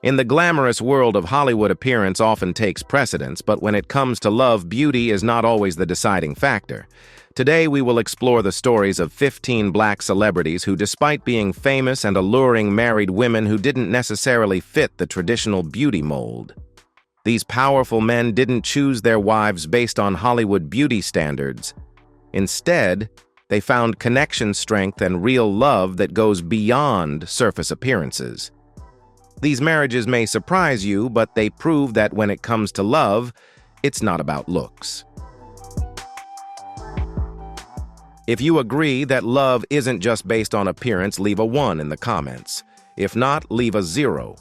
In the glamorous world of Hollywood, appearance often takes precedence, but when it comes to love, beauty is not always the deciding factor. Today, we will explore the stories of 15 black celebrities who, despite being famous and alluring, married women who didn't necessarily fit the traditional beauty mold. These powerful men didn't choose their wives based on Hollywood beauty standards. Instead, they found connection strength and real love that goes beyond surface appearances. These marriages may surprise you, but they prove that when it comes to love, it's not about looks. If you agree that love isn't just based on appearance, leave a 1 in the comments. If not, leave a 0.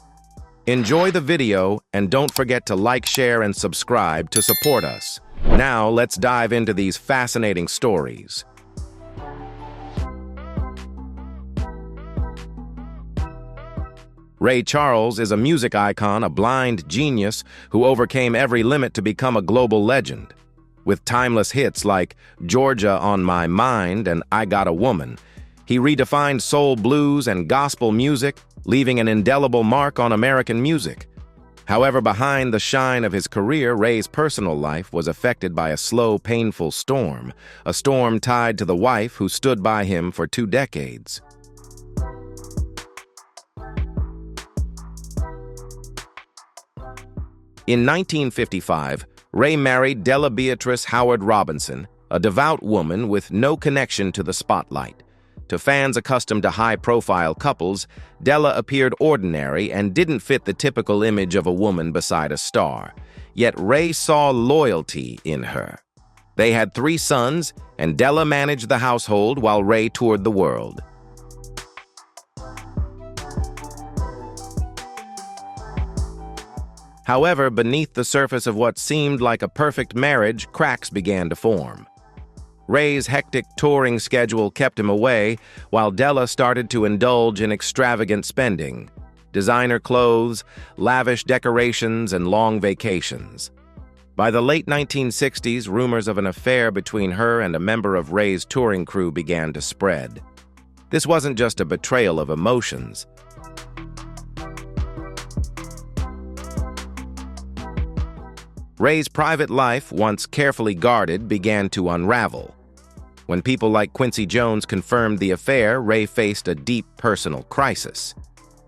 Enjoy the video and don't forget to like, share, and subscribe to support us. Now, let's dive into these fascinating stories. Ray Charles is a music icon, a blind genius who overcame every limit to become a global legend. With timeless hits like Georgia on My Mind and I Got a Woman, he redefined soul, blues, and gospel music, leaving an indelible mark on American music. However, behind the shine of his career, Ray's personal life was affected by a slow, painful storm, a storm tied to the wife who stood by him for 2 decades. In 1955, Ray married Della Beatrice Howard Robinson, a devout woman with no connection to the spotlight. To fans accustomed to high-profile couples, Della appeared ordinary and didn't fit the typical image of a woman beside a star. Yet Ray saw loyalty in her. They had 3 sons, and Della managed the household while Ray toured the world. However, beneath the surface of what seemed like a perfect marriage, cracks began to form. Ray's hectic touring schedule kept him away, while Della started to indulge in extravagant spending, designer clothes, lavish decorations, and long vacations. By the late 1960s, rumors of an affair between her and a member of Ray's touring crew began to spread. This wasn't just a betrayal of emotions. Ray's private life, once carefully guarded, began to unravel. When people like Quincy Jones confirmed the affair, Ray faced a deep personal crisis.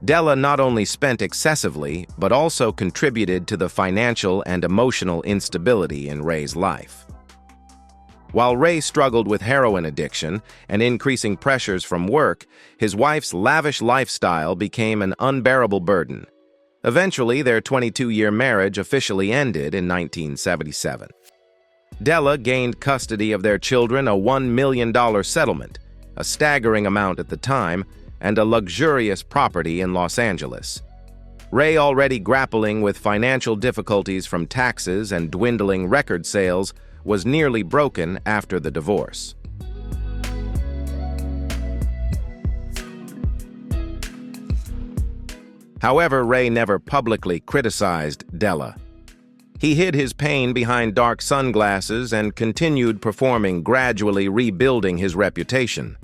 Della not only spent excessively, but also contributed to the financial and emotional instability in Ray's life. While Ray struggled with heroin addiction and increasing pressures from work, his wife's lavish lifestyle became an unbearable burden. Eventually, their 22-year marriage officially ended in 1977. Della gained custody of their children, a $1 million settlement, a staggering amount at the time, and a luxurious property in Los Angeles. Ray, already grappling with financial difficulties from taxes and dwindling record sales, was nearly broken after the divorce. However, Ray never publicly criticized Della. He hid his pain behind dark sunglasses and continued performing, gradually rebuilding his reputation.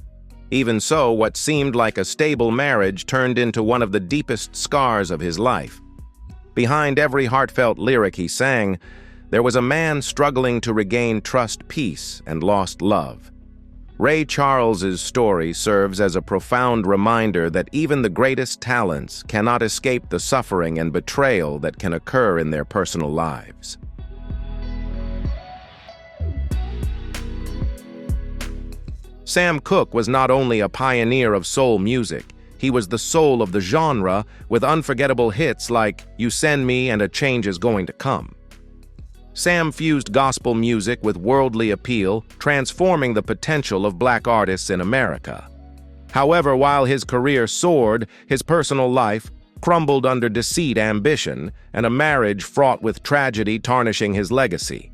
Even so, what seemed like a stable marriage turned into one of the deepest scars of his life. Behind every heartfelt lyric he sang, there was a man struggling to regain trust, peace, and lost love. Ray Charles's story serves as a profound reminder that even the greatest talents cannot escape the suffering and betrayal that can occur in their personal lives. Sam Cooke was not only a pioneer of soul music, he was the soul of the genre with unforgettable hits like You Send Me and A Change Is Going to Come. Sam fused gospel music with worldly appeal, transforming the potential of black artists in America. However, while his career soared, his personal life crumbled under deceit, ambition, and a marriage fraught with tragedy tarnishing his legacy.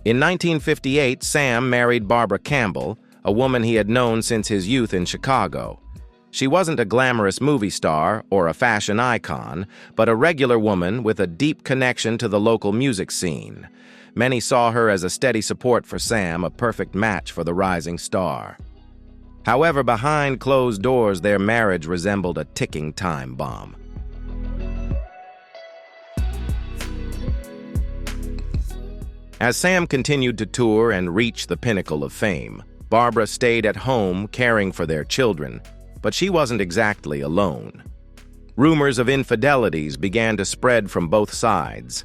In 1958, Sam married Barbara Campbell, a woman he had known since his youth in Chicago. She wasn't a glamorous movie star or a fashion icon, but a regular woman with a deep connection to the local music scene. Many saw her as a steady support for Sam, a perfect match for the rising star. However, behind closed doors, their marriage resembled a ticking time bomb. As Sam continued to tour and reach the pinnacle of fame, Barbara stayed at home caring for their children, but she wasn't exactly alone. Rumors of infidelities began to spread from both sides.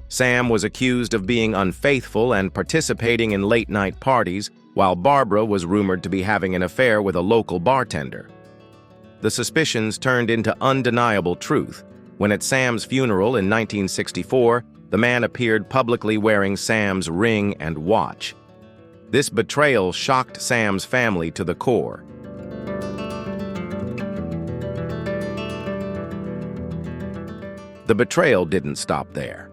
Sam was accused of being unfaithful and participating in late-night parties, while Barbara was rumored to be having an affair with a local bartender. The suspicions turned into undeniable truth when at Sam's funeral in 1964, the man appeared publicly wearing Sam's ring and watch. This betrayal shocked Sam's family to the core. The betrayal didn't stop there.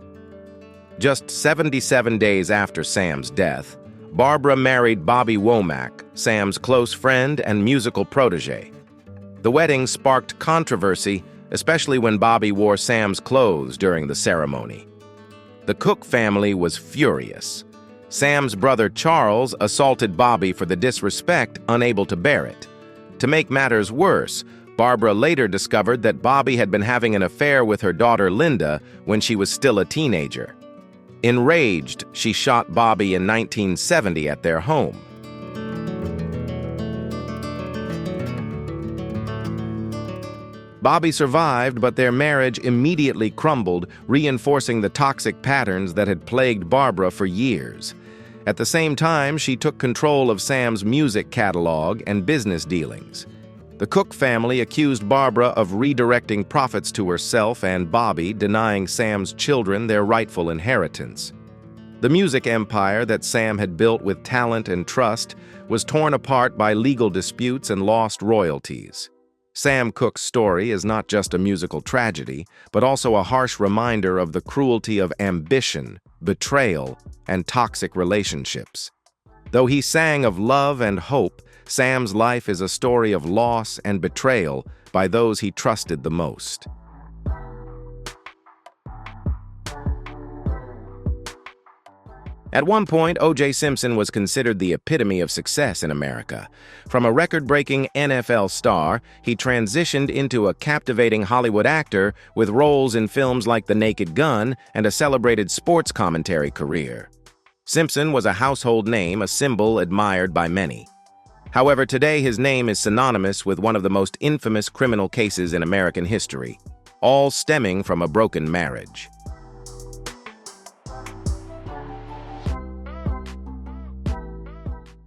Just 77 days after Sam's death, Barbara married Bobby Womack, Sam's close friend and musical protege. The wedding sparked controversy, especially when Bobby wore Sam's clothes during the ceremony. The Cook family was furious. Sam's brother Charles assaulted Bobby for the disrespect, unable to bear it. To make matters worse, Barbara later discovered that Bobby had been having an affair with her daughter Linda when she was still a teenager. Enraged, she shot Bobby in 1970 at their home. Bobby survived, but their marriage immediately crumbled, reinforcing the toxic patterns that had plagued Barbara for years. At the same time, she took control of Sam's music catalog and business dealings. The Cook family accused Barbara of redirecting profits to herself and Bobby, denying Sam's children their rightful inheritance. The music empire that Sam had built with talent and trust was torn apart by legal disputes and lost royalties. Sam Cooke's story is not just a musical tragedy, but also a harsh reminder of the cruelty of ambition, betrayal, and toxic relationships. Though he sang of love and hope, Sam's life is a story of loss and betrayal by those he trusted the most. At one point, O.J. Simpson was considered the epitome of success in America. From a record-breaking NFL star, he transitioned into a captivating Hollywood actor with roles in films like The Naked Gun and a celebrated sports commentary career. Simpson was a household name, a symbol admired by many. However, today his name is synonymous with one of the most infamous criminal cases in American history, all stemming from a broken marriage.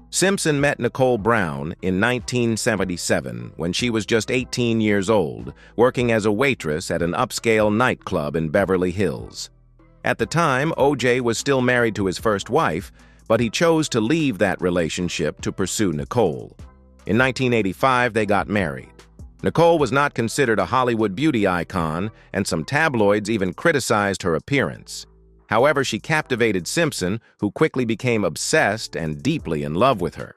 Simpson met Nicole Brown in 1977 when she was just 18 years old, working as a waitress at an upscale nightclub in Beverly Hills. At the time, O.J. was still married to his first wife, but he chose to leave that relationship to pursue Nicole. In 1985, they got married. Nicole was not considered a Hollywood beauty icon, and some tabloids even criticized her appearance. However, she captivated Simpson, who quickly became obsessed and deeply in love with her.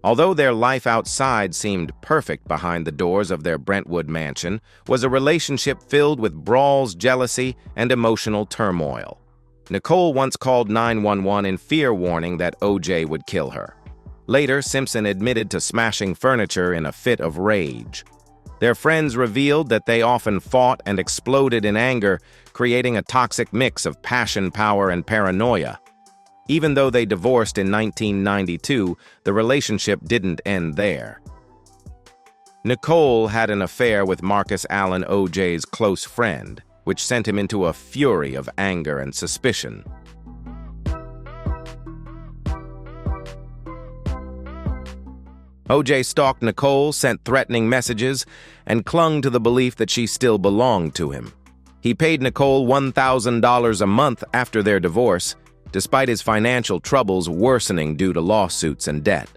Although their life outside seemed perfect behind the doors of their Brentwood mansion, was a relationship filled with brawls, jealousy, and emotional turmoil. Nicole once called 911 in fear, warning that O.J. would kill her. Later, Simpson admitted to smashing furniture in a fit of rage. Their friends revealed that they often fought and exploded in anger, creating a toxic mix of passion, power, and paranoia. Even though they divorced in 1992, the relationship didn't end there. Nicole had an affair with Marcus Allen, O.J.'s close friend, which sent him into a fury of anger and suspicion. O.J. stalked Nicole, sent threatening messages, and clung to the belief that she still belonged to him. He paid Nicole $1,000 a month after their divorce, despite his financial troubles worsening due to lawsuits and debt.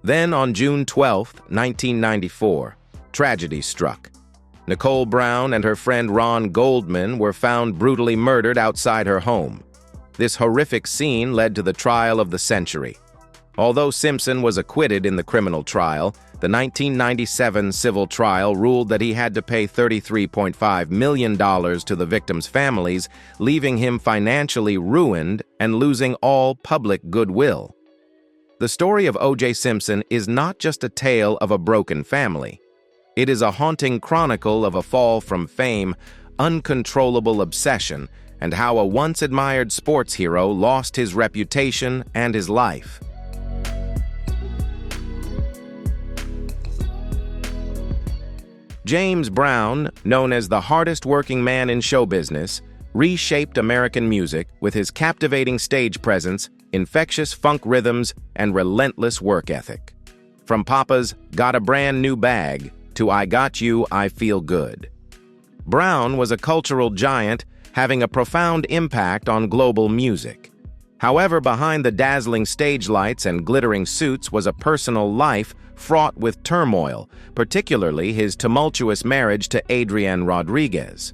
Then, on June 12, 1994, tragedy struck. Nicole Brown and her friend Ron Goldman were found brutally murdered outside her home. This horrific scene led to the trial of the century. Although Simpson was acquitted in the criminal trial, the 1997 civil trial ruled that he had to pay $33.5 million to the victims' families, leaving him financially ruined and losing all public goodwill. The story of O.J. Simpson is not just a tale of a broken family. It is a haunting chronicle of a fall from fame, uncontrollable obsession, and how a once-admired sports hero lost his reputation and his life. James Brown, known as the hardest-working man in show business, reshaped American music with his captivating stage presence, infectious funk rhythms, and relentless work ethic. From Papa's "Got a Brand New Bag" to "I Got You, I Feel Good." Brown was a cultural giant, having a profound impact on global music. However, behind the dazzling stage lights and glittering suits was a personal life fraught with turmoil, particularly his tumultuous marriage to Adrienne Rodriguez.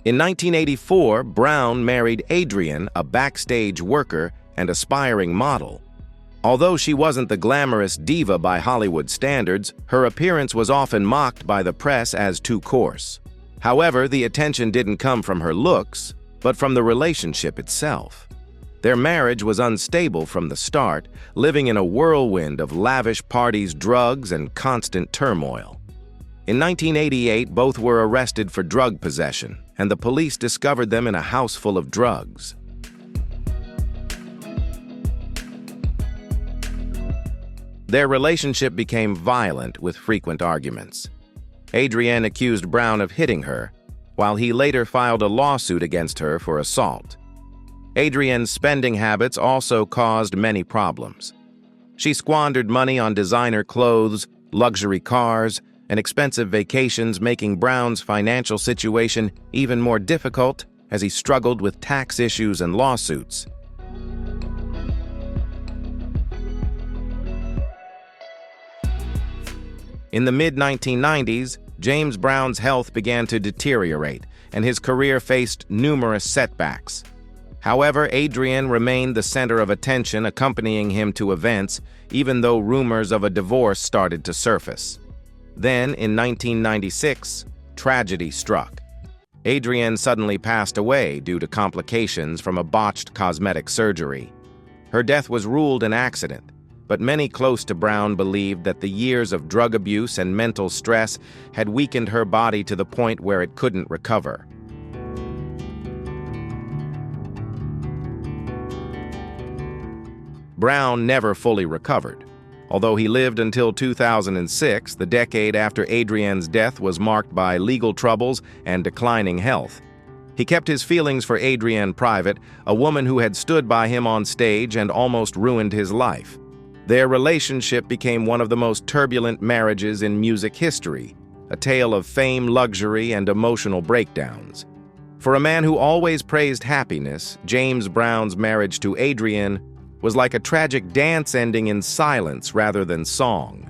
In 1984, Brown married Adrienne, a backstage worker and aspiring model. Although she wasn't the glamorous diva by Hollywood standards, her appearance was often mocked by the press as too coarse. However, the attention didn't come from her looks, but from the relationship itself. Their marriage was unstable from the start, living in a whirlwind of lavish parties, drugs, and constant turmoil. In 1988, both were arrested for drug possession, and the police discovered them in a house full of drugs. Their relationship became violent with frequent arguments. Adrienne accused Brown of hitting her, while he later filed a lawsuit against her for assault. Adrienne's spending habits also caused many problems. She squandered money on designer clothes, luxury cars, and expensive vacations, making Brown's financial situation even more difficult as he struggled with tax issues and lawsuits. In the mid-1990s, James Brown's health began to deteriorate, and his career faced numerous setbacks. However, Adrienne remained the center of attention, accompanying him to events, even though rumors of a divorce started to surface. Then, in 1996, tragedy struck. Adrienne suddenly passed away due to complications from a botched cosmetic surgery. Her death was ruled an accident, but many close to Brown believed that the years of drug abuse and mental stress had weakened her body to the point where it couldn't recover. Brown never fully recovered. Although he lived until 2006, the decade after Adrienne's death was marked by legal troubles and declining health. He kept his feelings for Adrienne private, a woman who had stood by him on stage and almost ruined his life. Their relationship became one of the most turbulent marriages in music history, a tale of fame, luxury, and emotional breakdowns. For a man who always praised happiness, James Brown's marriage to Adrienne was like a tragic dance ending in silence rather than song.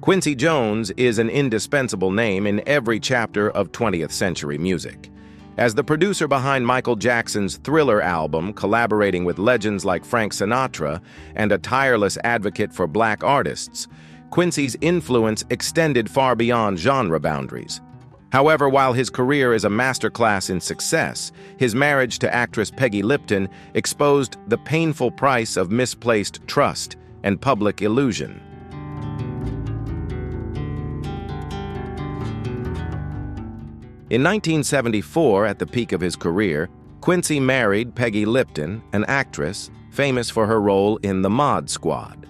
Quincy Jones is an indispensable name in every chapter of 20th century music. As the producer behind Michael Jackson's Thriller album, collaborating with legends like Frank Sinatra, and a tireless advocate for black artists, Quincy's influence extended far beyond genre boundaries. However, while his career is a masterclass in success, his marriage to actress Peggy Lipton exposed the painful price of misplaced trust and public illusion. In 1974, at the peak of his career, Quincy married Peggy Lipton, an actress famous for her role in The Mod Squad.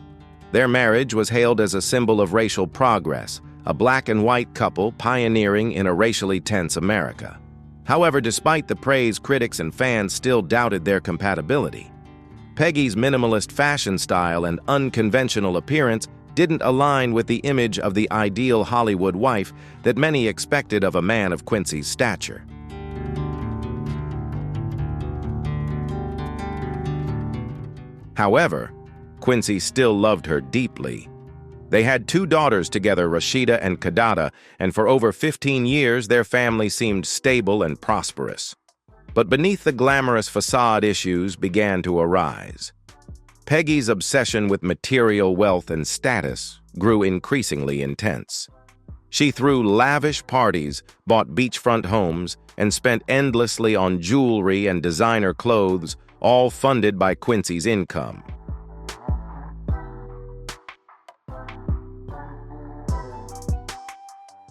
Their marriage was hailed as a symbol of racial progress, a black and white couple pioneering in a racially tense America. However, despite the praise, critics and fans still doubted their compatibility. Peggy's minimalist fashion style and unconventional appearance didn't align with the image of the ideal Hollywood wife that many expected of a man of Quincy's stature. However, Quincy still loved her deeply. They had 2 daughters together, Rashida and Kadada, and for over 15 years their family seemed stable and prosperous. But beneath the glamorous facade, issues began to arise. Peggy's obsession with material wealth and status grew increasingly intense. She threw lavish parties, bought beachfront homes, and spent endlessly on jewelry and designer clothes, all funded by Quincy's income.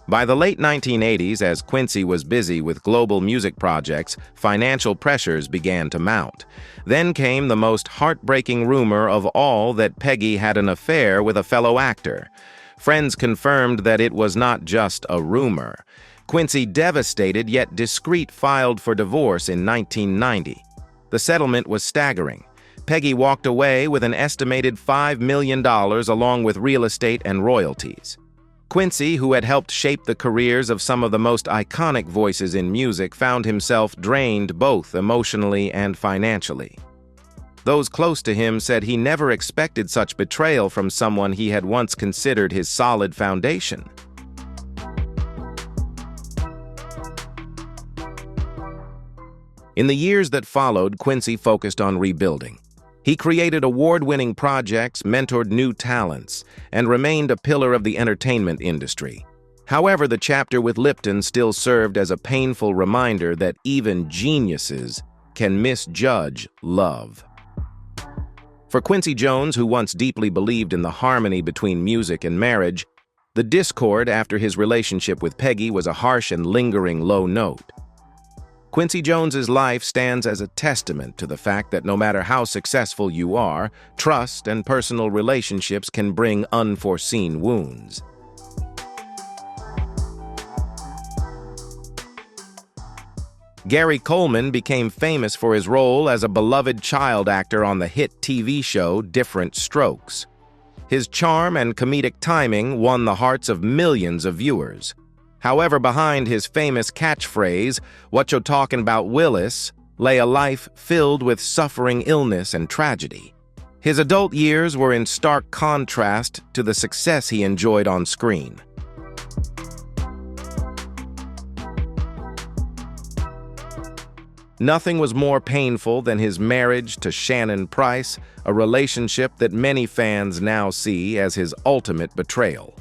By the late 1980s, as Quincy was busy with global music projects, financial pressures began to mount. Then came the most heartbreaking rumor of all, that Peggy had an affair with a fellow actor. Friends confirmed that it was not just a rumor. Quincy, devastated yet discreet, filed for divorce in 1990. The settlement was staggering. Peggy walked away with an estimated $5 million along with real estate and royalties. Quincy, who had helped shape the careers of some of the most iconic voices in music, found himself drained both emotionally and financially. Those close to him said he never expected such betrayal from someone he had once considered his solid foundation. In the years that followed, Quincy focused on rebuilding. He created award-winning projects, mentored new talents, and remained a pillar of the entertainment industry. However, the chapter with Lipton still served as a painful reminder that even geniuses can misjudge love. For Quincy Jones, who once deeply believed in the harmony between music and marriage, the discord after his relationship with Peggy was a harsh and lingering low note. Quincy Jones's life stands as a testament to the fact that no matter how successful you are, trust and personal relationships can bring unforeseen wounds. Gary Coleman became famous for his role as a beloved child actor on the hit TV show Different Strokes. His charm and comedic timing won the hearts of millions of viewers. However, behind his famous catchphrase, "What you talking about, Willis?" lay a life filled with suffering, illness, and tragedy. His adult years were in stark contrast to the success he enjoyed on screen. Nothing was more painful than his marriage to Shannon Price, a relationship that many fans now see as his ultimate betrayal.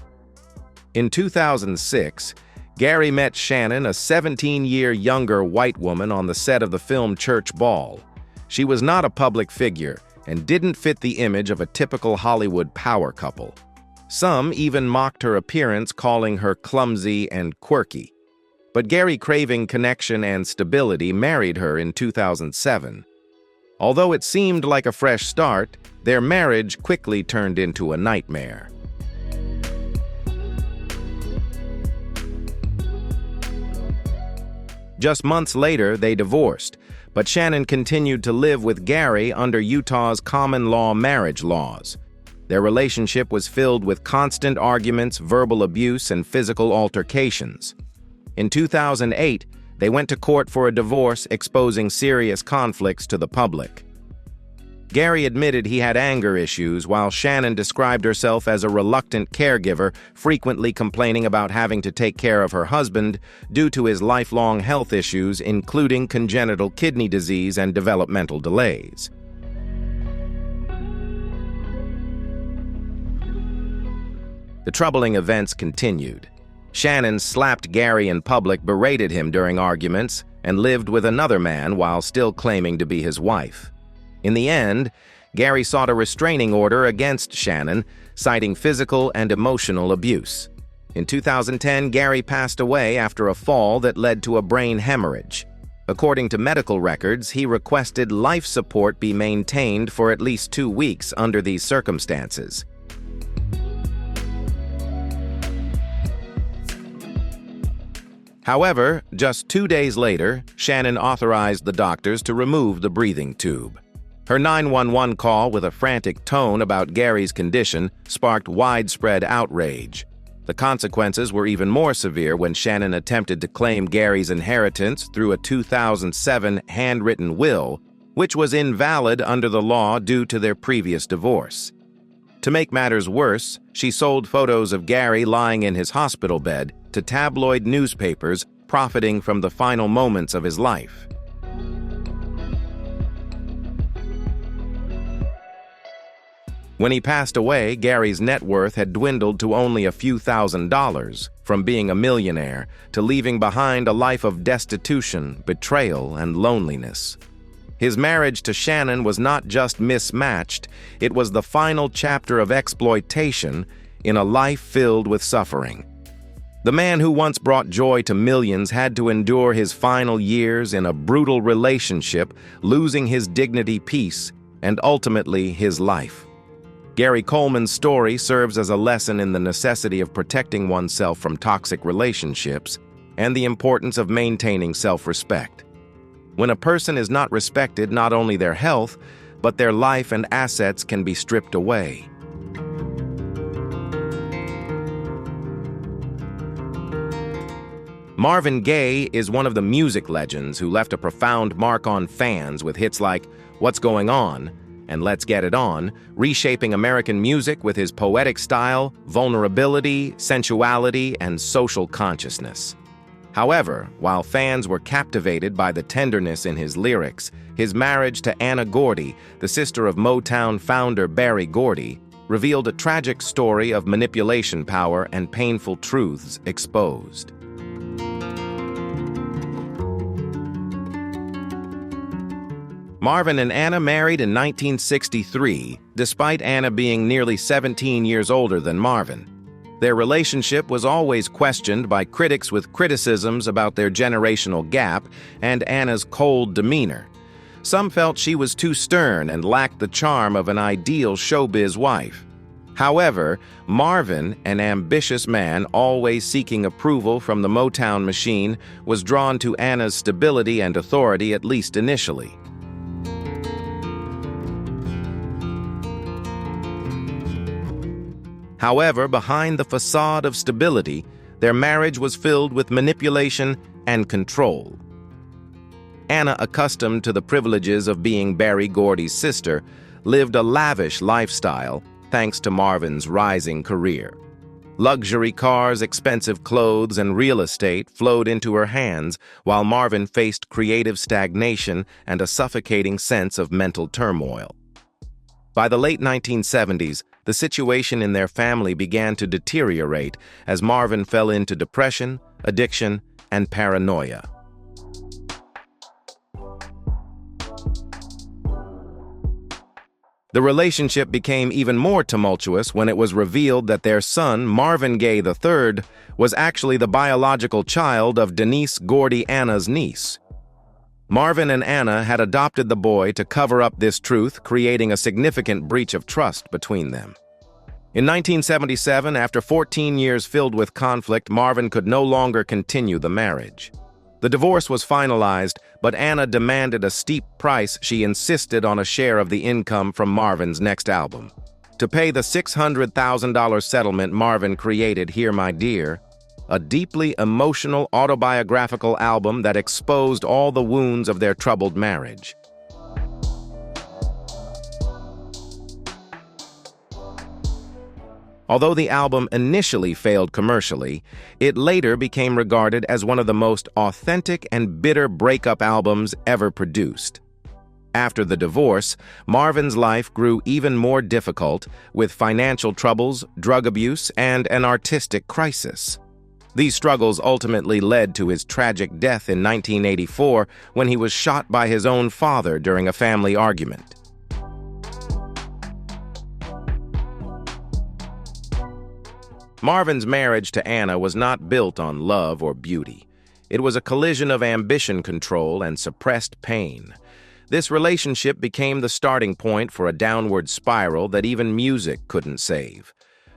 In 2006, Gary met Shannon, a 17-year younger white woman, on the set of the film Church Ball. She was not a public figure and didn't fit the image of a typical Hollywood power couple. Some even mocked her appearance, calling her clumsy and quirky. But Gary, craving connection and stability, married her in 2007. Although it seemed like a fresh start, their marriage quickly turned into a nightmare. Just months later, they divorced, but Shannon continued to live with Gary under Utah's common law marriage laws. Their relationship was filled with constant arguments, verbal abuse, and physical altercations. In 2008, they went to court for a divorce, exposing serious conflicts to the public. Gary admitted he had anger issues, while Shannon described herself as a reluctant caregiver, frequently complaining about having to take care of her husband due to his lifelong health issues, including congenital kidney disease and developmental delays. The troubling events continued. Shannon slapped Gary in public, berated him during arguments, and lived with another man while still claiming to be his wife. In the end, Gary sought a restraining order against Shannon, citing physical and emotional abuse. In 2010, Gary passed away after a fall that led to a brain hemorrhage. According to medical records, he requested life support be maintained for at least 2 weeks under these circumstances. However, just 2 days later, Shannon authorized the doctors to remove the breathing tube. Her 911 call with a frantic tone about Gary's condition sparked widespread outrage. The consequences were even more severe when Shannon attempted to claim Gary's inheritance through a 2007 handwritten will, which was invalid under the law due to their previous divorce. To make matters worse, she sold photos of Gary lying in his hospital bed to tabloid newspapers, profiting from the final moments of his life. When he passed away, Gary's net worth had dwindled to only a few $1,000s, from being a millionaire to leaving behind a life of destitution, betrayal, and loneliness. His marriage to Shannon was not just mismatched, it was the final chapter of exploitation in a life filled with suffering. The man who once brought joy to millions had to endure his final years in a brutal relationship, losing his dignity, peace, and ultimately his life. Gary Coleman's story serves as a lesson in the necessity of protecting oneself from toxic relationships and the importance of maintaining self-respect. When a person is not respected, not only their health, but their life and assets can be stripped away. Marvin Gaye is one of the music legends who left a profound mark on fans with hits like "What's Going On" and "Let's Get It On," reshaping American music with his poetic style, vulnerability, sensuality, and social consciousness. However, while fans were captivated by the tenderness in his lyrics, his marriage to Anna Gordy, the sister of Motown founder Berry Gordy, revealed a tragic story of manipulation power and painful truths exposed. Marvin and Anna married in 1963, despite Anna being nearly 17 years older than Marvin. Their relationship was always questioned by critics with criticisms about their generational gap and Anna's cold demeanor. Some felt she was too stern and lacked the charm of an ideal showbiz wife. However, Marvin, an ambitious man always seeking approval from the Motown machine, was drawn to Anna's stability and authority, at least initially. However, behind the facade of stability, their marriage was filled with manipulation and control. Anna, accustomed to the privileges of being Berry Gordy's sister, lived a lavish lifestyle thanks to Marvin's rising career. Luxury cars, expensive clothes, and real estate flowed into her hands, while Marvin faced creative stagnation and a suffocating sense of mental turmoil. By the late 1970s, the situation in their family began to deteriorate as Marvin fell into depression, addiction, and paranoia. The relationship became even more tumultuous when it was revealed that their son, Marvin Gaye III, was actually the biological child of Denise Gordy, Anna's niece. Marvin and Anna had adopted the boy to cover up this truth, creating a significant breach of trust between them. In 1977, after 14 years filled with conflict, Marvin could no longer continue the marriage. The divorce was finalized, but Anna demanded a steep price. She insisted on a share of the income from Marvin's next album. To pay the $600,000 settlement, Marvin created Here My Dear, a deeply emotional autobiographical album that exposed all the wounds of their troubled marriage. Although the album initially failed commercially, it later became regarded as one of the most authentic and bitter breakup albums ever produced. After the divorce, Marvin's life grew even more difficult, with financial troubles, drug abuse, and an artistic crisis. These struggles ultimately led to his tragic death in 1984 when he was shot by his own father during a family argument. Marvin's marriage to Anna was not built on love or beauty. It was a collision of ambition control and suppressed pain. This relationship became the starting point for a downward spiral that even music couldn't save.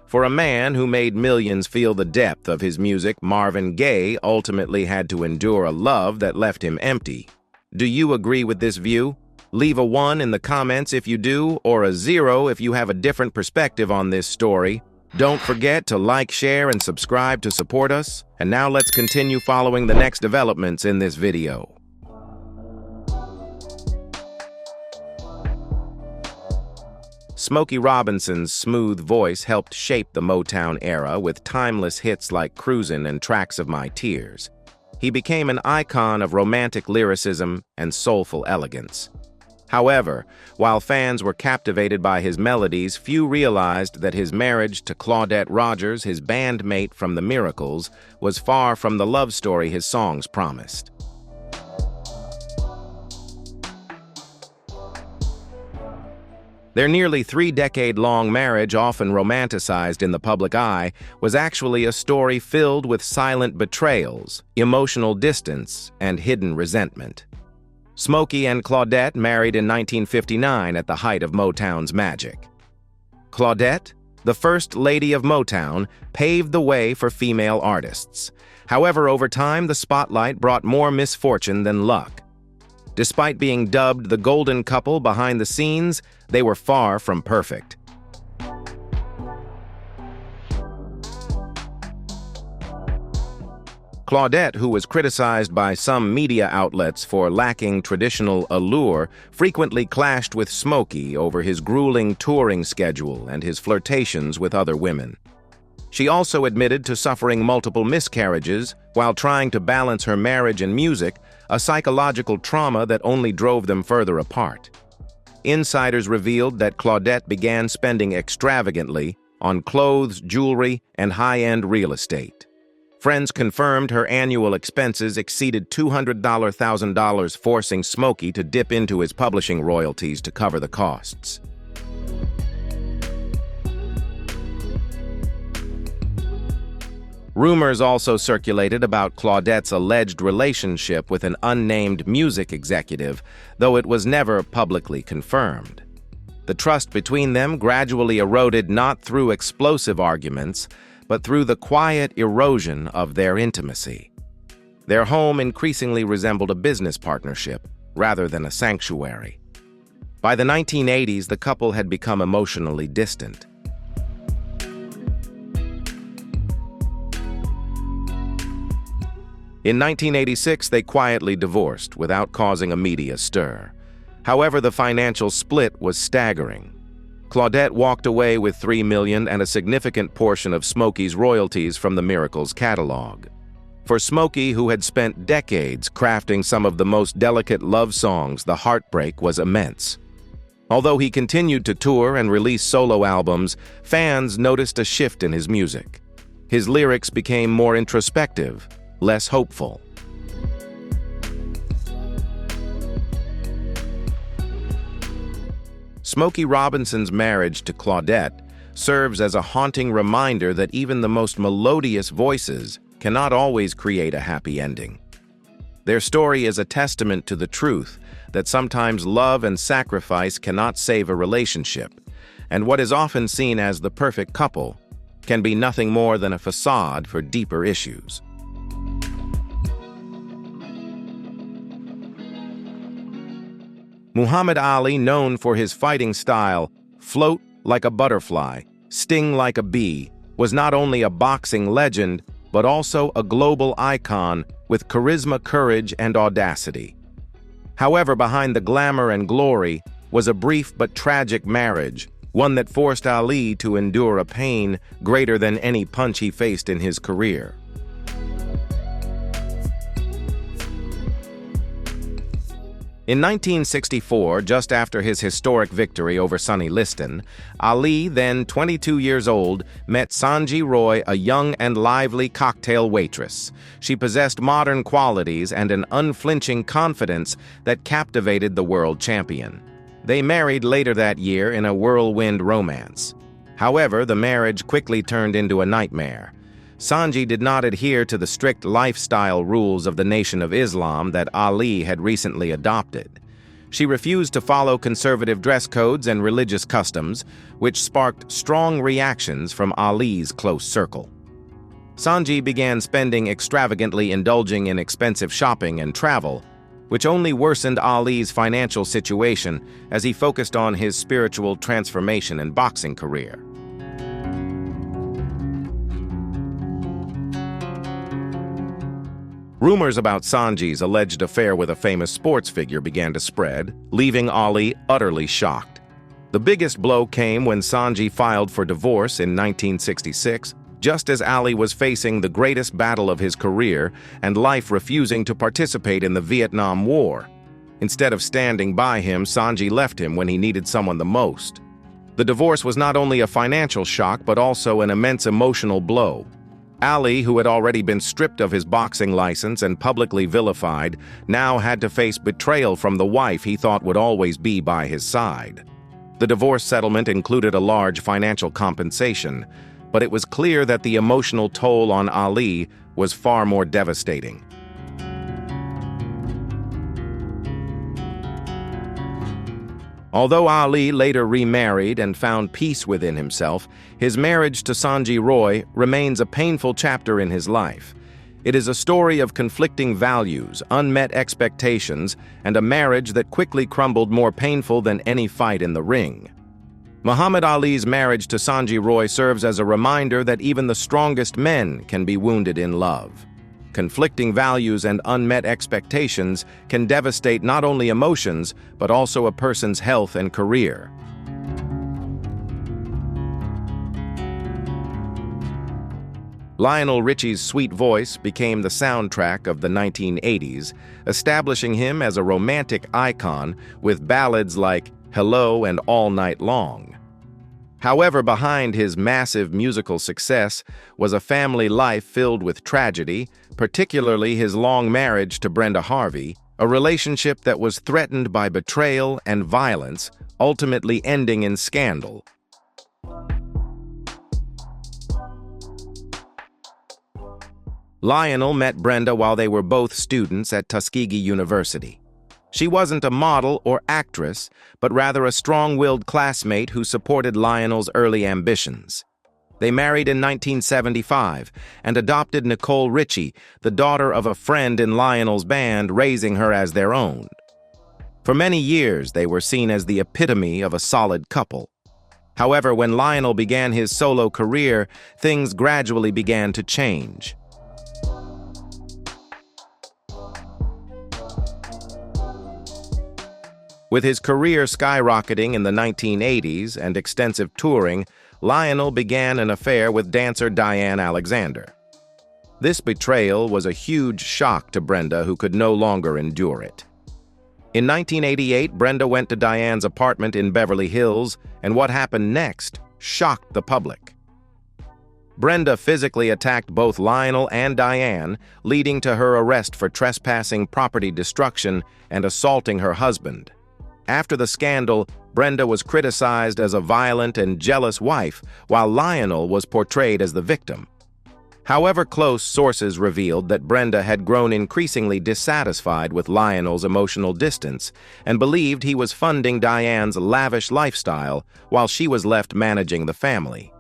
For a man who made millions feel the depth of his music, Marvin Gaye ultimately had to endure a love that left him empty. Do you agree with this view? Leave a 1 in the comments if you do, or a 0 if you have a different perspective on this story. Don't forget to like, share, and subscribe to support us. And now let's continue following the next developments in this video. Smokey Robinson's smooth voice helped shape the Motown era with timeless hits like Cruisin' and Tracks of My Tears. He became an icon of romantic lyricism and soulful elegance. However, while fans were captivated by his melodies, few realized that his marriage to Claudette Rogers, his bandmate from The Miracles, was far from the love story his songs promised. Their nearly three-decade-long marriage, often romanticized in the public eye, was actually a story filled with silent betrayals, emotional distance, and hidden resentment. Smokey and Claudette married in 1959 at the height of Motown's magic. Claudette, the first lady of Motown, paved the way for female artists. However, over time, the spotlight brought more misfortune than luck. Despite being dubbed the golden couple behind the scenes, they were far from perfect. Claudette, who was criticized by some media outlets for lacking traditional allure, frequently clashed with Smokey over his grueling touring schedule and his flirtations with other women. She also admitted to suffering multiple miscarriages while trying to balance her marriage and music, a psychological trauma that only drove them further apart. Insiders revealed that Claudette began spending extravagantly on clothes, jewelry, and high-end real estate. Friends confirmed her annual expenses exceeded $200,000, forcing Smokey to dip into his publishing royalties to cover the costs. Rumors also circulated about Claudette's alleged relationship with an unnamed music executive, though it was never publicly confirmed. The trust between them gradually eroded not through explosive arguments, but through the quiet erosion of their intimacy. Their home increasingly resembled a business partnership rather than a sanctuary. By the 1980s, the couple had become emotionally distant. In 1986, they quietly divorced without causing a media stir. However, the financial split was staggering. Claudette walked away with $3 million and a significant portion of Smokey's royalties from the Miracles catalog. For Smokey, who had spent decades crafting some of the most delicate love songs, the heartbreak was immense. Although he continued to tour and release solo albums, fans noticed a shift in his music. His lyrics became more introspective, less hopeful. Smokey Robinson's marriage to Claudette serves as a haunting reminder that even the most melodious voices cannot always create a happy ending. Their story is a testament to the truth that sometimes love and sacrifice cannot save a relationship, and what is often seen as the perfect couple can be nothing more than a facade for deeper issues. Muhammad Ali, known for his fighting style, float like a butterfly, sting like a bee, was not only a boxing legend, but also a global icon with charisma, courage, and audacity. However, behind the glamour and glory was a brief but tragic marriage, one that forced Ali to endure a pain greater than any punch he faced in his career. In 1964, just after his historic victory over Sonny Liston, Ali, then 22 years old, met Sanjay Roy, a young and lively cocktail waitress. She possessed modern qualities and an unflinching confidence that captivated the world champion. They married later that year in a whirlwind romance. However, the marriage quickly turned into a nightmare. Sanjay did not adhere to the strict lifestyle rules of the Nation of Islam that Ali had recently adopted. She refused to follow conservative dress codes and religious customs, which sparked strong reactions from Ali's close circle. Sanjay began spending extravagantly, indulging in expensive shopping and travel, which only worsened Ali's financial situation as he focused on his spiritual transformation and boxing career. Rumors about Sanjay's alleged affair with a famous sports figure began to spread, leaving Ali utterly shocked. The biggest blow came when Sanjay filed for divorce in 1966, just as Ali was facing the greatest battle of his career and life, refusing to participate in the Vietnam War. Instead of standing by him, Sanjay left him when he needed someone the most. The divorce was not only a financial shock but also an immense emotional blow. Ali, who had already been stripped of his boxing license and publicly vilified, now had to face betrayal from the wife he thought would always be by his side. The divorce settlement included a large financial compensation, but it was clear that the emotional toll on Ali was far more devastating. Although Ali later remarried and found peace within himself, his marriage to Sanjay Roy remains a painful chapter in his life. It is a story of conflicting values, unmet expectations, and a marriage that quickly crumbled, more painful than any fight in the ring. Muhammad Ali's marriage to Sanjay Roy serves as a reminder that even the strongest men can be wounded in love. Conflicting values and unmet expectations can devastate not only emotions, but also a person's health and career. Lionel Richie's sweet voice became the soundtrack of the 1980s, establishing him as a romantic icon with ballads like Hello and All Night Long. However, behind his massive musical success was a family life filled with tragedy, particularly his long marriage to Brenda Harvey, a relationship that was threatened by betrayal and violence, ultimately ending in scandal. Lionel met Brenda while they were both students at Tuskegee University. She wasn't a model or actress, but rather a strong-willed classmate who supported Lionel's early ambitions. They married in 1975 and adopted Nicole Richie, the daughter of a friend in Lionel's band, raising her as their own. For many years, they were seen as the epitome of a solid couple. However, when Lionel began his solo career, things gradually began to change. With his career skyrocketing in the 1980s and extensive touring, Lionel began an affair with dancer Diane Alexander. This betrayal was a huge shock to Brenda, who could no longer endure it. In 1988, Brenda went to Diane's apartment in Beverly Hills, and what happened next shocked the public. Brenda physically attacked both Lionel and Diane, leading to her arrest for trespassing, property destruction, and assaulting her husband. After the scandal, Brenda was criticized as a violent and jealous wife, while Lionel was portrayed as the victim. However, close sources revealed that Brenda had grown increasingly dissatisfied with Lionel's emotional distance and believed he was funding Diane's lavish lifestyle while she was left managing the family.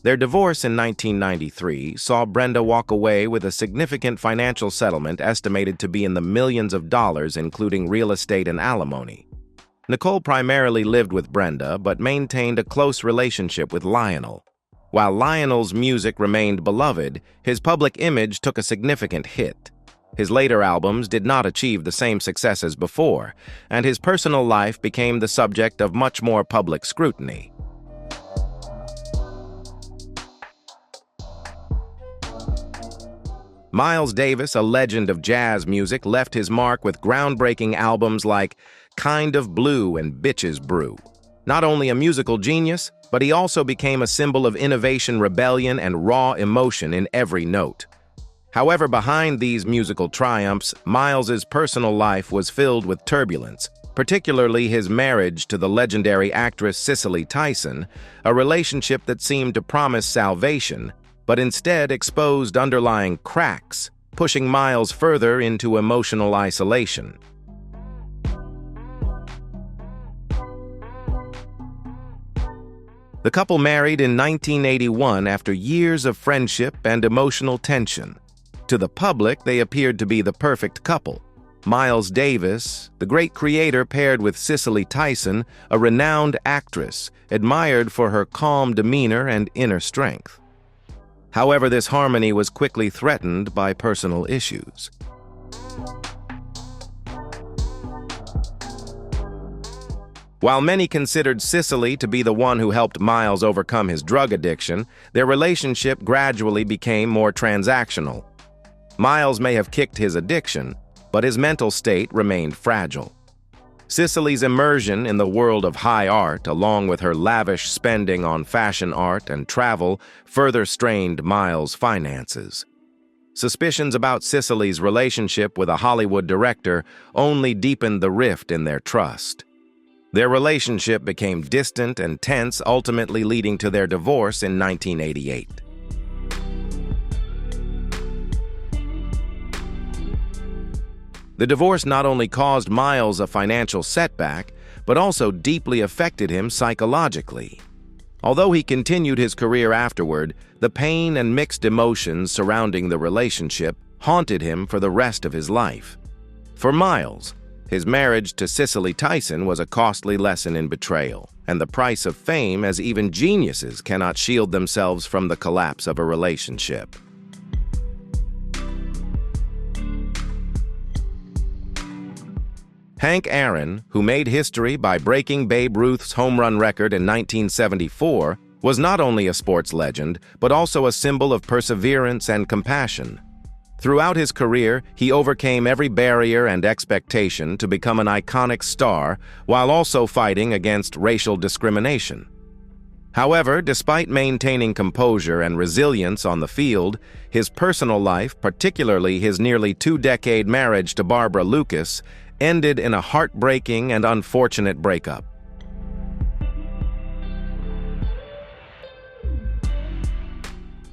Their divorce in 1993 saw Brenda walk away with a significant financial settlement estimated to be in the millions of dollars, including real estate and alimony. Nicole primarily lived with Brenda, but maintained a close relationship with Lionel. While Lionel's music remained beloved, his public image took a significant hit. His later albums did not achieve the same success as before, and his personal life became the subject of much more public scrutiny. Miles Davis, a legend of jazz music, left his mark with groundbreaking albums like Kind of Blue and Bitches Brew. Not only a musical genius, but he also became a symbol of innovation, rebellion, and raw emotion in every note. However, behind these musical triumphs, Miles's personal life was filled with turbulence, particularly his marriage to the legendary actress Cicely Tyson, a relationship that seemed to promise salvation, but instead exposed underlying cracks, pushing Miles further into emotional isolation. The couple married in 1981 after years of friendship and emotional tension. To the public, they appeared to be the perfect couple. Miles Davis, the great creator, paired with Cicely Tyson, a renowned actress, admired for her calm demeanor and inner strength. However, this harmony was quickly threatened by personal issues. While many considered Cicely to be the one who helped Miles overcome his drug addiction, their relationship gradually became more transactional. Miles may have kicked his addiction, but his mental state remained fragile. Cicely's immersion in the world of high art, along with her lavish spending on fashion art and travel, further strained Miles' finances. Suspicions about Cicely's relationship with a Hollywood director only deepened the rift in their trust. Their relationship became distant and tense, ultimately leading to their divorce in 1988. The divorce not only caused Miles a financial setback, but also deeply affected him psychologically. Although he continued his career afterward, the pain and mixed emotions surrounding the relationship haunted him for the rest of his life. For Miles, his marriage to Cicely Tyson was a costly lesson in betrayal, and the price of fame, as even geniuses cannot shield themselves from the collapse of a relationship. Hank Aaron, who made history by breaking Babe Ruth's home run record in 1974, was not only a sports legend, but also a symbol of perseverance and compassion. Throughout his career, he overcame every barrier and expectation to become an iconic star, while also fighting against racial discrimination. However, despite maintaining composure and resilience on the field, his personal life, particularly his nearly two-decade marriage to Barbara Lucas, ended in a heartbreaking and unfortunate breakup.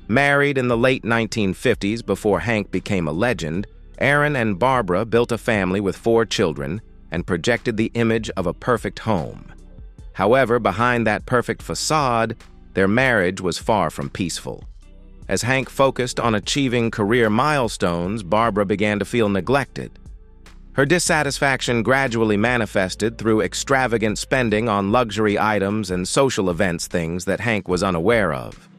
Married in the late 1950s before Hank became a legend, Aaron and Barbara built a family with 4 children and projected the image of a perfect home. However, behind that perfect facade, their marriage was far from peaceful. As Hank focused on achieving career milestones, Barbara began to feel neglected. Her dissatisfaction gradually manifested through extravagant spending on luxury items and social events, things that Hank was unaware of.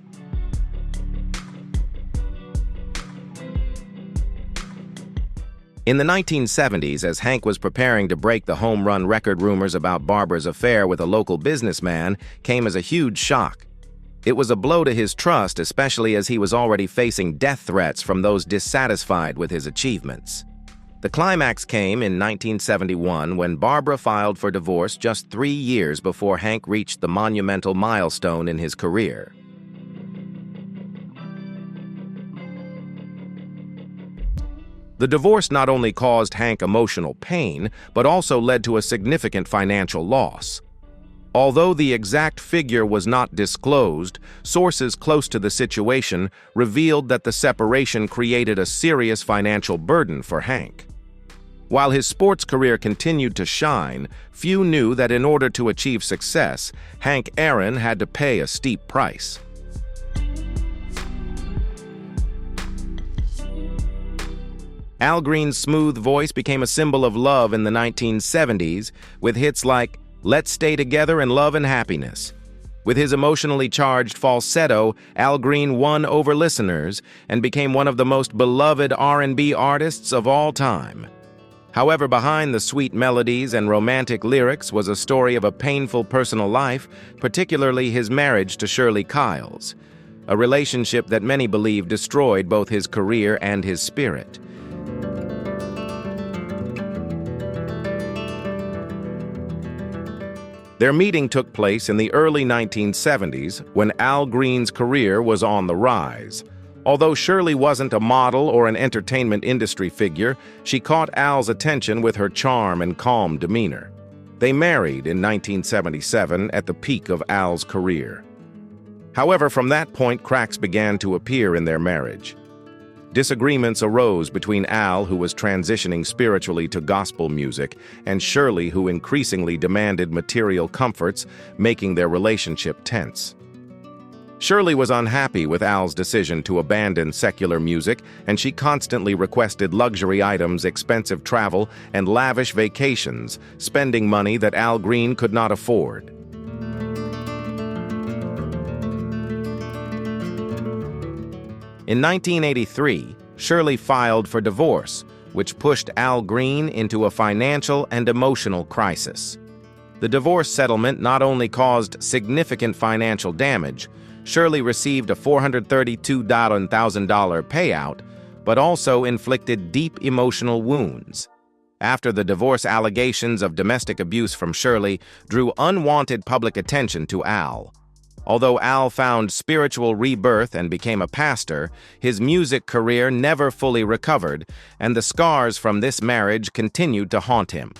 In the 1970s, as Hank was preparing to break the home run record, rumors about Barbara's affair with a local businessman came as a huge shock. It was a blow to his trust, especially as he was already facing death threats from those dissatisfied with his achievements. The climax came in 1971 when Barbara filed for divorce just 3 years before Hank reached the monumental milestone in his career. The divorce not only caused Hank emotional pain, but also led to a significant financial loss. Although the exact figure was not disclosed, sources close to the situation revealed that the separation created a serious financial burden for Hank. While his sports career continued to shine, few knew that in order to achieve success, Hank Aaron had to pay a steep price. Al Green's smooth voice became a symbol of love in the 1970s, with hits like "Let's Stay Together" and "Love and Happiness." With his emotionally charged falsetto, Al Green won over listeners and became one of the most beloved R&B artists of all time. However, behind the sweet melodies and romantic lyrics was a story of a painful personal life, particularly his marriage to Shirley Kiles, a relationship that many believe destroyed both his career and his spirit. Their meeting took place in the early 1970s when Al Green's career was on the rise. Although Shirley wasn't a model or an entertainment industry figure, she caught Al's attention with her charm and calm demeanor. They married in 1977 at the peak of Al's career. However, from that point, cracks began to appear in their marriage. Disagreements arose between Al, who was transitioning spiritually to gospel music, and Shirley, who increasingly demanded material comforts, making their relationship tense. Shirley was unhappy with Al's decision to abandon secular music, and she constantly requested luxury items, expensive travel, and lavish vacations, spending money that Al Green could not afford. In 1983, Shirley filed for divorce, which pushed Al Green into a financial and emotional crisis. The divorce settlement not only caused significant financial damage, Shirley received a $432,000 payout, but also inflicted deep emotional wounds. After the divorce, allegations of domestic abuse from Shirley drew unwanted public attention to Al. Although Al found spiritual rebirth and became a pastor, his music career never fully recovered, and the scars from this marriage continued to haunt him.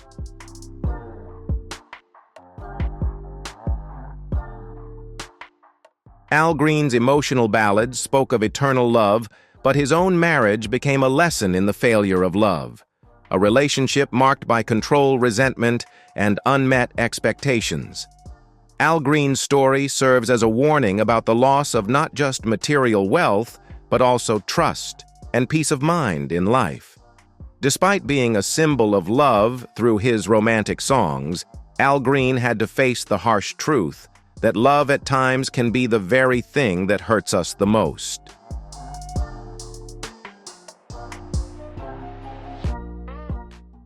Al Green's emotional ballads spoke of eternal love, but his own marriage became a lesson in the failure of love, a relationship marked by control, resentment, and unmet expectations. Al Green's story serves as a warning about the loss of not just material wealth, but also trust and peace of mind in life. Despite being a symbol of love through his romantic songs, Al Green had to face the harsh truth that love at times can be the very thing that hurts us the most.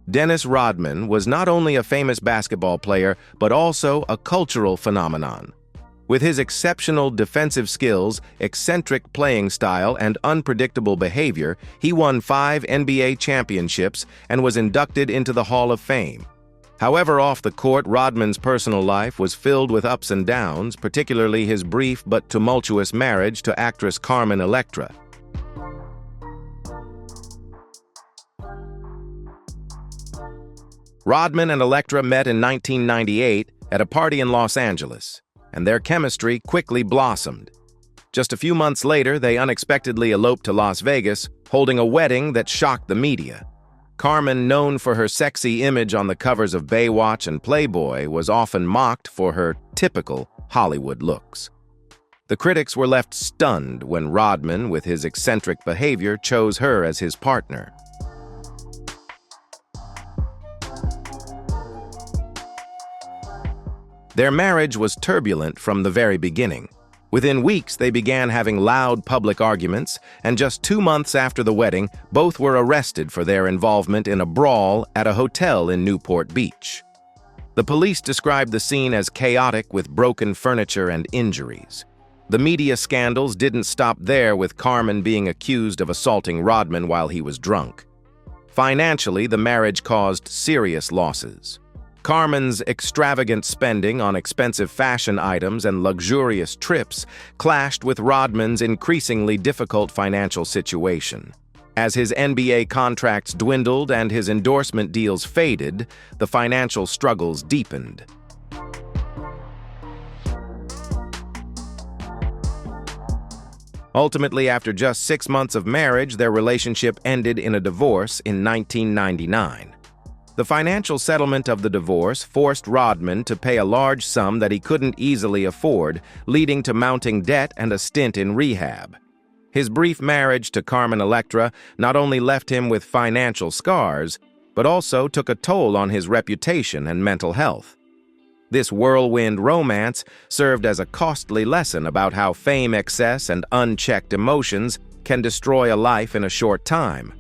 Dennis Rodman was not only a famous basketball player, but also a cultural phenomenon. With his exceptional defensive skills, eccentric playing style, and unpredictable behavior, he won 5 NBA championships and was inducted into the Hall of Fame. However, off the court, Rodman's personal life was filled with ups and downs, particularly his brief but tumultuous marriage to actress Carmen Electra. Rodman and Electra met in 1998 at a party in Los Angeles, and their chemistry quickly blossomed. Just a few months later, they unexpectedly eloped to Las Vegas, holding a wedding that shocked the media. Carmen, known for her sexy image on the covers of Baywatch and Playboy, was often mocked for her typical Hollywood looks. The critics were left stunned when Rodman, with his eccentric behavior, chose her as his partner. Their marriage was turbulent from the very beginning. Within weeks, they began having loud public arguments, and just 2 months after the wedding, both were arrested for their involvement in a brawl at a hotel in Newport Beach. The police described the scene as chaotic with broken furniture and injuries. The media scandals didn't stop there, with Carmen being accused of assaulting Rodman while he was drunk. Financially, the marriage caused serious losses. Carmen's extravagant spending on expensive fashion items and luxurious trips clashed with Rodman's increasingly difficult financial situation. As his NBA contracts dwindled and his endorsement deals faded, the financial struggles deepened. Ultimately, after just 6 months of marriage, their relationship ended in a divorce in 1999. The financial settlement of the divorce forced Rodman to pay a large sum that he couldn't easily afford, leading to mounting debt and a stint in rehab. His brief marriage to Carmen Electra not only left him with financial scars, but also took a toll on his reputation and mental health. This whirlwind romance served as a costly lesson about how fame, excess, and unchecked emotions can destroy a life in a short time.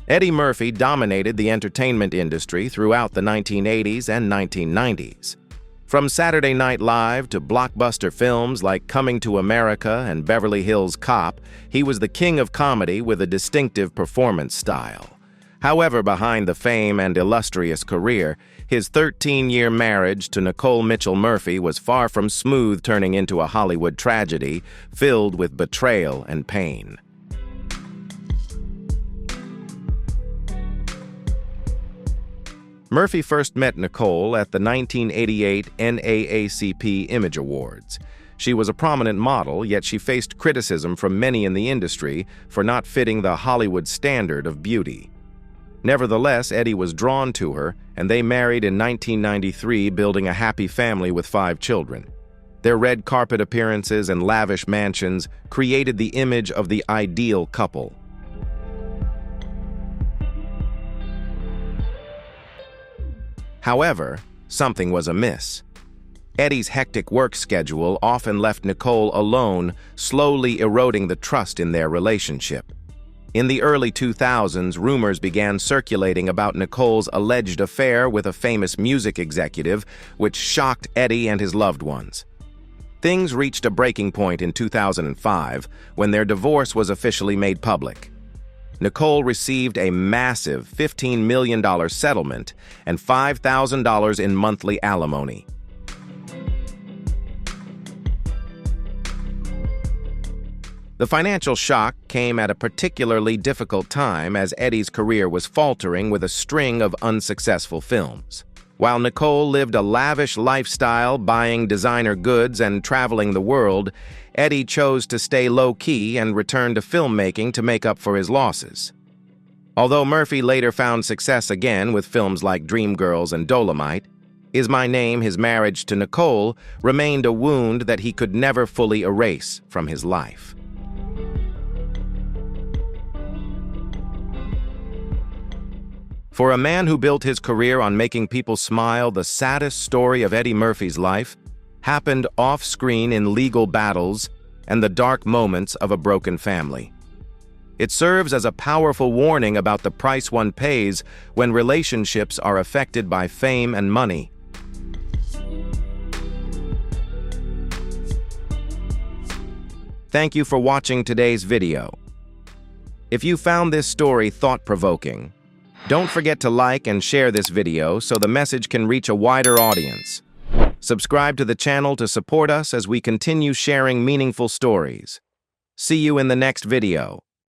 Eddie Murphy dominated the entertainment industry throughout the 1980s and 1990s. From Saturday Night Live to blockbuster films like Coming to America and Beverly Hills Cop, he was the king of comedy with a distinctive performance style. However, behind the fame and illustrious career, his 13-year marriage to Nicole Mitchell Murphy was far from smooth, turning into a Hollywood tragedy filled with betrayal and pain. Murphy first met Nicole at the 1988 NAACP Image Awards. She was a prominent model, yet she faced criticism from many in the industry for not fitting the Hollywood standard of beauty. Nevertheless, Eddie was drawn to her, and they married in 1993, building a happy family with 5 children. Their red carpet appearances and lavish mansions created the image of the ideal couple. However, something was amiss. Eddie's hectic work schedule often left Nicole alone, slowly eroding the trust in their relationship. In the early 2000s, rumors began circulating about Nicole's alleged affair with a famous music executive, which shocked Eddie and his loved ones. Things reached a breaking point in 2005 when their divorce was officially made public. Nicole received a massive $15 million settlement and $5,000 in monthly alimony. The financial shock came at a particularly difficult time as Eddie's career was faltering with a string of unsuccessful films. While Nicole lived a lavish lifestyle, buying designer goods and traveling the world, Eddie chose to stay low-key and return to filmmaking to make up for his losses. Although Murphy later found success again with films like Dreamgirls and Dolomite, Is My Name, his marriage to Nicole remained a wound that he could never fully erase from his life. For a man who built his career on making people smile, the saddest story of Eddie Murphy's life happened off-screen in legal battles and the dark moments of a broken family. It serves as a powerful warning about the price one pays when relationships are affected by fame and money. Thank you for watching today's video. If you found this story thought-provoking, don't forget to like and share this video so the message can reach a wider audience. Subscribe to the channel to support us as we continue sharing meaningful stories. See you in the next video.